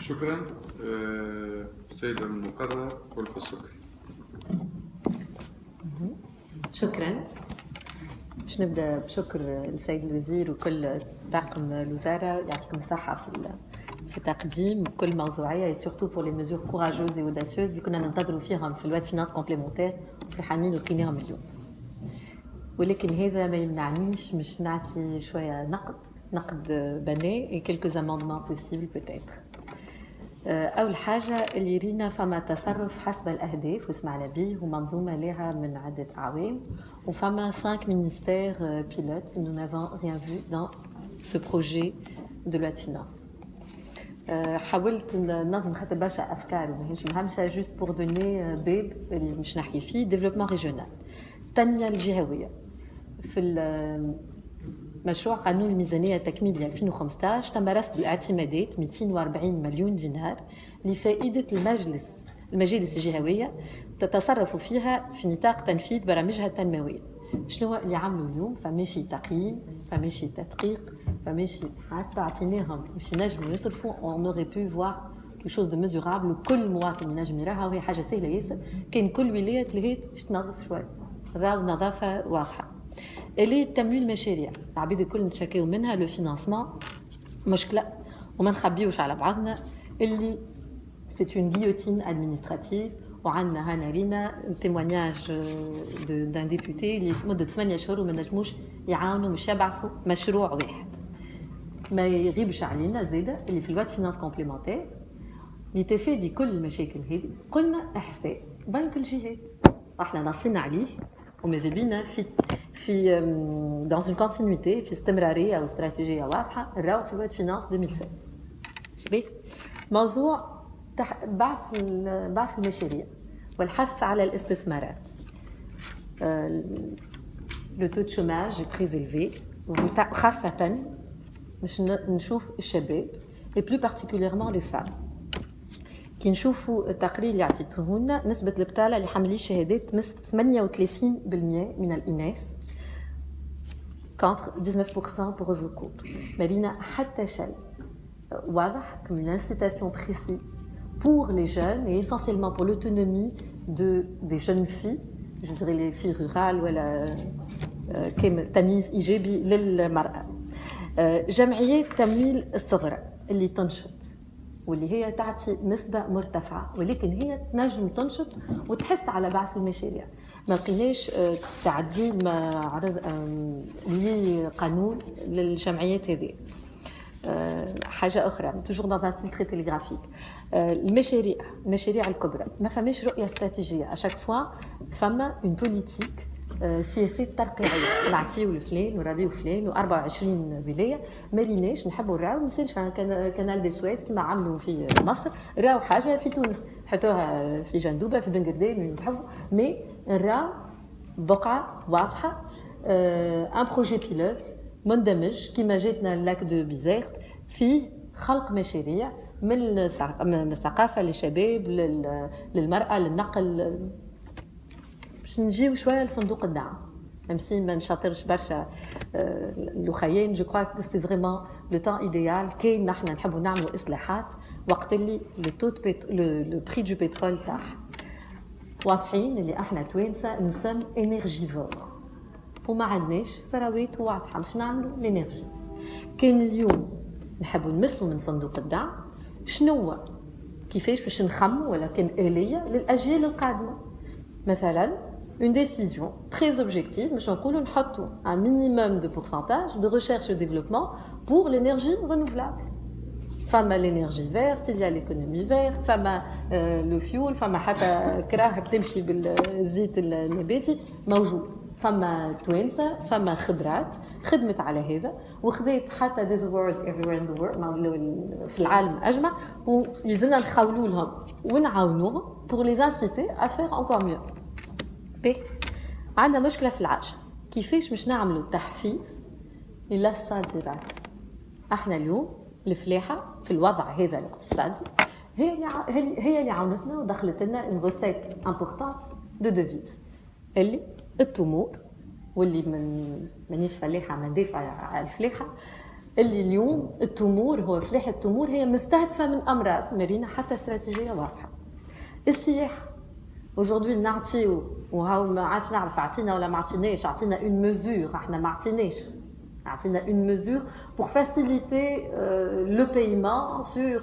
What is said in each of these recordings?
شكرا. السيدة المقررة ولف السكري. شكرا. باش نبدا بشكر السيد الوزير وكل طاقم الوزاره يعطيكم الصحه في تقديم كل موضوعيه سورتو بور لي ميزور كوراجوز اوداسيوز اللي كنا ننتظروا فيهم في الواد فينانس كومبليمونتير وفرحانين لقيناهم اليوم. ولكن هذا ما يمنعنيش مش نعطي شويه نقد بناء كلكو اماندمون بوسيبل بوتيتر. أول حاجة اللي رينا فما تصرف حسب الأهداف وسمعنا به ومنظومة لها من عدة أعوام وفما 5 ministères pilotes. Nous n'avons rien vu dans ce projet de loi de finances. حاولت ننظم خاطر برشا أفكار وماهيش مهمشة جوست بور دوني باب اللي مش نحكي فيه ديفلوبمون ريجيونال. التنمية الجهوية في مشروع قانون الميزانية التكميلية 2015 تم رصد الاعتمادات 240 مليون دينار لفائدة المجالس الجهوية تتصرف فيها في نطاق تنفيذ برامجها التنموية. شنو اللي عملوا اليوم؟ فماشي تقييم، فماشي تدقيق، فماشي عسبة عطيناهم باش ينجموا يصرفوا. on aurait pu voir quelque chose de mesurable وكل مواطن ينجم يراها وهي حاجة سهلة ياسر. كان كل ولاية تلهيت باش تنظف شوية راو نظافة واضحة. اللي تمويل المشاريع العبيد الكل نتشكاو منها لو فينانسمون مشكله وما نخبيوش على بعضنا اللي سي اون غيوتين ادمينستراتيف. وعندنا هنا رينا تيموانياج دان ديبوتي اللي مده 8 اشهر وما نجموش يعاونوا مش يبعثوا مشروع واحد. ما يغيبش علينا زاده اللي في الوقت فينانس كومبليمونتير اللي تفادي كل المشاكل هذه قلنا احساء بنك الجهات احنا نصينا عليه وماذا بينا في dans une continuité في استمرارية أو استراتيجية واضحة نراو في الواد فينانس 2016. موضوع بعث المشاريع والحث على الاستثمارات. لو تو شوماج تري إلفي خاصة باش نشوف الشباب et plus particulièrement les femmes. كي نشوفوا التقرير اللي عطيته لنا نسبة البطالة اللي حاملين شهادات تمس 38% من الإناث contre 19% pour eux couples. مارينا حتى شيء واضح comme une incitation précise pour les jeunes et essentiellement pour l'autonomie des jeunes filles, je dirais les filles rurales ولا تمييز إيجابي للمرأة. جمعيات تمويل الصغرى اللي تنشط واللي هي تعطي نسبة مرتفعة ولكن هي تنجم تنشط وتحس على بعث المشاريع. ما لقيناش تعديل ما عرض قانون للجمعيات هذه. حاجة أخرى توجور dans un style très télégraphique. المشاريع الكبرى ما فماش رؤية استراتيجية. أشاك فوا فما une politique سياسات ترقيعيه نعطيو لفلان ونراضيو فلان و24 ولايه ما ليناش نحبوا نراو مثال كانال دي سويس كما عملوا في مصر راو حاجه في تونس حطوها في جندوبه في بنغردين نحبوا مي نراو بقعه واضحه ان بروجي بيلوت مندمج كما جاتنا لاك دو بيزيرت فيه خلق مشاريع من الثقافه للشباب للمراه للنقل باش نجيو شويه لصندوق الدعم ميمسي ما نشاطرش برشا الاخيين. جو كرو كو سي فريمون لو طون ايديال كي نحنا نحبوا نعملوا اصلاحات وقت اللي لو بري دو بترول تاعها واضحين اللي احنا توانسه نو سوم انرجيفور وما عندناش ثروات واضحه باش نعملوا الانرجي. كان اليوم نحبوا نمسوا من صندوق الدعم شنو كيفاش باش نخموا ولكن آلية للاجيال القادمه. مثلا une décision très objective باش نقولوا نحطوا un minimum de pourcentage de recherche et développement pour l'énergie renouvelable. فما l'énergie verte, il y a l'économie verte, فما le fuel, فما حتى كراهه تمشي بالزيت النباتي موجود. فما توانسه فما خبرات خدمت على هذا وخذت حتى this world everywhere in the world في العالم اجمع ويلزمنا نخاولوا لهم ونعاونوهم pour les inciter à faire encore mieux. عندنا مشكلة في العجز كيفاش مش نعملوا تحفيز إلى الصادرات. احنا اليوم الفلاحة في الوضع هذا الاقتصادي هي اللي عاونتنا ودخلت لنا une recette importante de devises اللي التمور واللي مانيش فلاحة ما ندافع على الفلاحة اللي اليوم التمور هو فلاحة التمور هي مستهدفة من أمراض مارينا حتى استراتيجية واضحة. السياحة aujourd'hui نعطيو وهاو ما عادش نعرف عطينا ولا ما عطيناش عطينا une mesure احنا ما عطيناش عطينا une mesure pour faciliter le paiement sur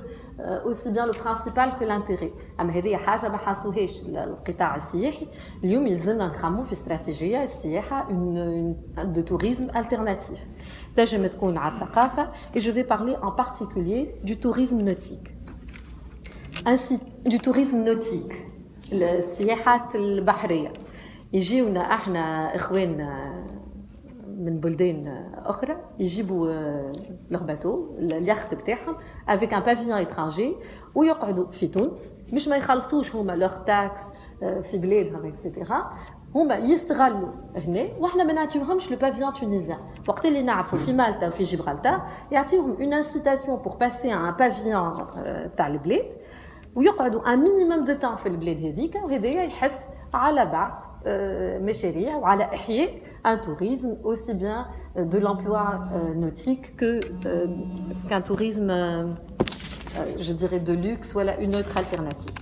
aussi bien le principal que l'intérêt. اما هذه حاجه ما حاسوهاش القطاع السياحي اليوم يلزمنا نخمو في استراتيجيه السياحه de tourisme alternatif. تنجم تكون على الثقافه et je vais parler en particulier du tourisme nautique. ainsi du tourisme nautique السياحات البحريه يجيونا احنا اخواننا من بلدان اخرى يجيبوا لوغ باتو اليخت بتاعهم افيك ان بافيون اترانجي ويقعدوا في تونس مش ما يخلصوش هما لوغ تاكس في بلادهم اكسيتيرا هما يستغلوا هنا واحنا ما نعطيوهمش لو بافيون تونيزيان وقت اللي نعرفوا في مالطا وفي جبرالتار يعطيوهم اون انسيتاسيون بور باسي ان بافيون تاع البلاد ويقعدوا ان مينيموم دو تان في البلاد هذيك وهذايا يحس على بعث مشاريع وعلى إحياء un tourisme aussi bien de l'emploi nautique qu'un tourisme, je dirais, de luxe ou une autre alternative.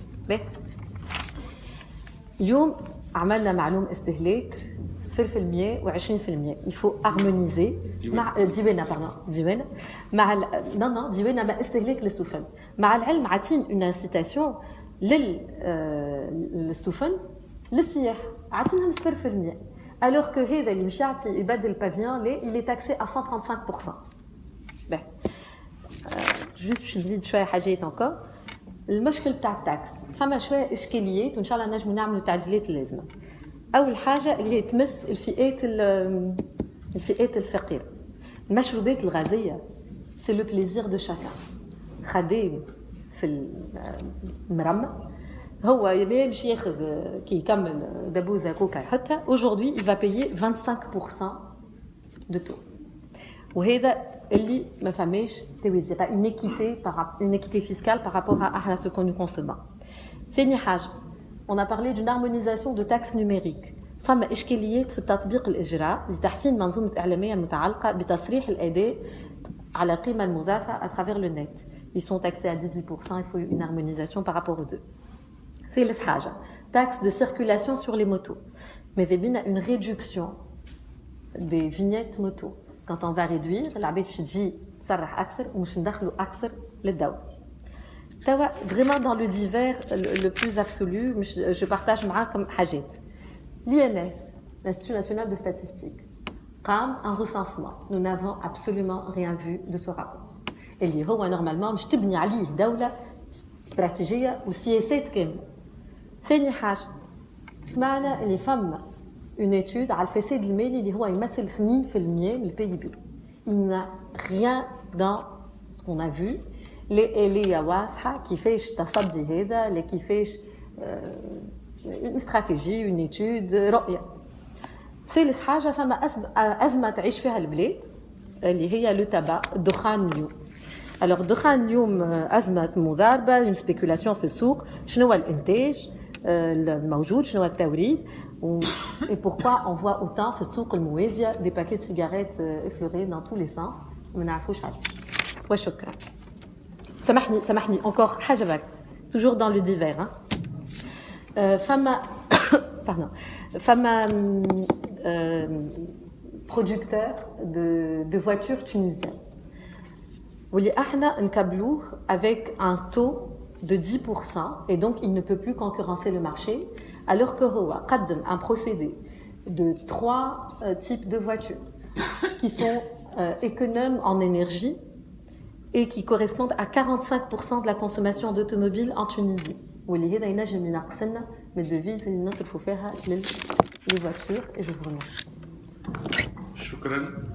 اليوم عملنا معلوم استهلاك 0% و20%. Il faut harmoniser مع ديوانا مع ديوانا مع استهلاك للسفن. مع العلم عاطين une incitation للسفن للسياحة عاطينهم 0%. alors que هذا اللي مش يعطي يبدل البافيون ليه il est taxé à 135%. باه جوست باش نزيد شويه حاجات انكور. المشكل تاع التاكس فما شويه اشكاليات وان شاء الله نجموا نعملوا التعديلات اللازمه. اول حاجه اللي هي تمس الفئات الفقيره. المشروبات الغازيه سي لو بليزير دو شاكان. خديم في المرمى هو يبي باش ياخذ كي يكمل دبوزه كوكا يحطها aujourd'hui il va payer 25% de taux وهذا اللي ما فماش توازي pas une équité fiscale par rapport à ce que nous consommons. ثاني حاجه on a parlé d'une harmonisation de taxes numériques. فما اشكاليات في التطبيق الاجراء لتحسين منظومه اعلاميه المتعلقه بتصريح الاداء على القيمه المضافه à travers le net. Ils sont taxés à 18%, il faut une harmonisation par rapport aux deux. ثالث حاجة taxe de circulation sur les motos. Mais il y a une réduction des vignettes moto. Quand on va réduire, العباد باش تجي تصرح أكثر ومش ندخلوا أكثر للدولة. توا vraiment dans le divers le plus absolu, je partage معاكم حاجات. L'INS, l'Institut national de statistique, قام un recensement. Nous n'avons absolument rien vu de ce rapport. اللي هو normalement مش تبني عليه دولة استراتيجية وسياسات كاملة. ثاني حاجة سمعنا اللي فما une étude على الفساد المالي اللي هو يمثل 2% من البي بي. Il n'a rien dans ce qu'on a vu. اللي واضحة كيفاش تصدي هذا اللي كيفاش une stratégie une étude رؤية. ثالث حاجة فما أزمة تعيش فيها البلاد اللي هي لو تبع الدخان اليوم. alors الدخان اليوم أزمة مضاربة une spéculation في السوق شنو هو الإنتاج الموجود شنو هو التوريد et pourquoi on voit autant في السوق الموازية des paquets de cigarettes effleurés dans tous les sens ما نعرفوش علاش. وشكرا. سامحني encore حاجة برك toujours dans le divers فما producteur de voitures tunisiennes واللي احنا نكبلوه avec un taux de 10% et donc il ne peut plus concurrencer le marché alors que هو قدم un procédé de 3 types de voitures qui sont économes en énergie et qui correspondent à 45% de la consommation d'automobiles en Tunisie. واللي هذا ينجم ينقصنا من الديفيز اللي نصرفوا فيها les voitures et je vous remercie. شكرا.